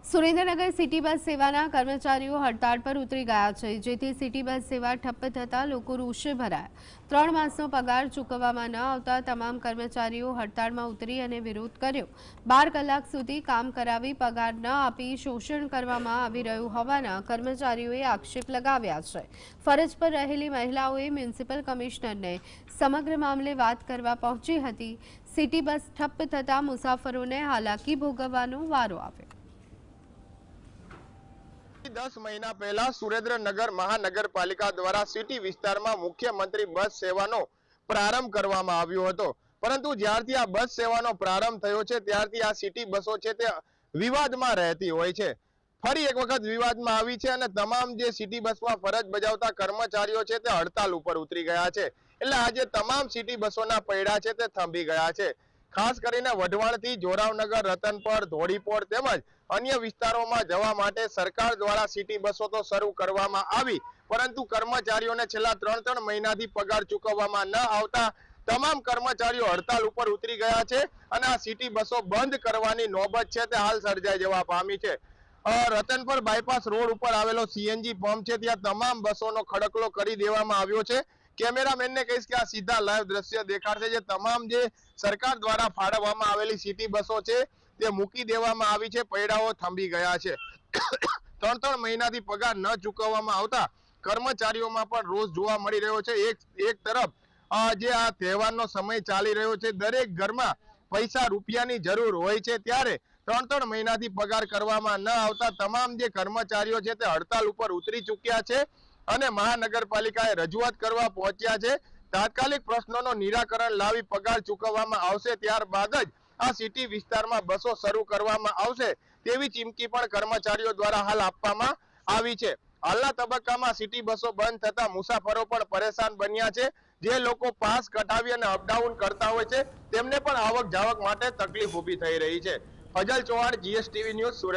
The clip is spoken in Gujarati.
સુરેન્દ્રનગર સિટી બસ સેવાના કર્મચારીઓ હડતાળ પર ઉતરી ગયા છે, જેથી સિટી બસ સેવા ઠપ્પ થતા લોકો રોષે ભરાયા। 3 માસનો પગાર ચૂકવવામાં ન આવતા તમામ કર્મચારીઓ હડતાળમાં ઉતરી અને વિરોધ કર્યો। 12 કલાક સુધી કામ કરાવી પગાર ન આપી શોષણ કરવામાં આવી રહ્યું હોવાના કર્મચારીઓએ આક્ષેપ લગાવ્યા છે। ફરજ પર રહેલી મહિલાઓએ મ્યુનિસિપલ કમિશનરને સમગ્ર મામલે વાત કરવા પહોંચી હતી। સિટી બસ ઠપ્પ થતા મુસાફરોને હાલાકી ભોગવવાનો વારો આવ્યો। 10 મહિના પહેલા સુરેન્દ્રનગર મહાનગરપાલિકા દ્વારા સિટી વિસ્તારમાં મુખ્યમંત્રી બસ સેવાનો પ્રારંભ કરવામાં આવ્યો હતો, પરંતુ જ્યારથી આ બસ સેવાનો પ્રારંભ થયો છે ત્યારથી આ સિટી બસો છે તે વિવાદમાં રહેતી હોય છે। ફરી એક વખત વિવાદમાં આવી છે અને તમામ જે સિટી બસમાં ફરજ બજાવતા કર્મચારીઓ છે તે હડતાલ ઉપર ઉતરી ગયા છે। એટલે આજે તમામ સિટી બસોના પૈડા છે તે થંભી ગયા છે। ખાસ કરીને વઢવાણથી જોરાવનગર, રતનપર, ધોળીપોર તેમજ અન્ય વિસ્તારોમાં જવા માટે સરકાર દ્વારા સિટી બસો તો શરૂ કરવામાં આવી, પરંતુ કર્મચારીઓને છેલ્લા 3 મહિનાથી પગાર ચૂકવવામાં ન આવતા તમામ કર્મચારીઓ હડતાલ ઉપર ઉતરી ગયા છે અને આ સિટી બસો બંધ કરવાની નોબત છે તે હાલ સર્જાઈ જવા પામી છે। રતનપર બાયપાસ રોડ ઉપર આવેલો સીએનજી પંપ છે, ત્યાં તમામ બસોનો ખડકલો કરી દેવામાં આવ્યો છે। કેમેરામેનને કહીશ કે આ સીધા લાઈવ દ્રશ્ય દેખાડશે, જે તમામ જે સરકાર દ્વારા ફાળવવામાં આવેલી સિટી બસો છે તે મૂકી દેવામાં આવી છે, પૈડાઓ થંભી ગયા છે। 3 મહિનાથી પગાર ન ચૂકવવામાં આવતા કર્મચારીઓમાં પણ રોષ જોવા મળી રહ્યો છે। એક તરફ જે આ તહેવારનો સમય ચાલી રહ્યો છે, દરેક ઘરમાં પૈસા રૂપિયાની જરૂર હોય છે, ત્યારે 3 મહિનાથી પગાર કરવામાં ન આવતા તમામ જે કર્મચારીઓ છે તે હડતાલ ઉપર ઉતરી ચૂક્યા છે અને મહાનગરપાલિકાએ રજૂઆત કરવા પહોંચ્યા છે। તાત્કાલિક પ્રશ્નોનો નિરાકરણ લાવી પગાર ચૂકવવામાં આવશે, ત્યારબાદ જ આ સિટી વિસ્તારમાં બસો શરૂ કરવામાં આવશે તેવી ચીમકી પણ કર્મચારીઓ દ્વારા હાલ આપવામાં આવી છે। હાલના તબક્કામાં સિટી બસો બંધ થતા મુસાફરો પણ પરેશાન બન્યા છે। જે લોકો પાસ કઢાવી અને અપડાઉન કરતા હોય છે તેમને પણ આવક જાવક માટે તકલીફ ઊભી થઈ રહી છે। Fazal Chauhan, GSTV news, Surat.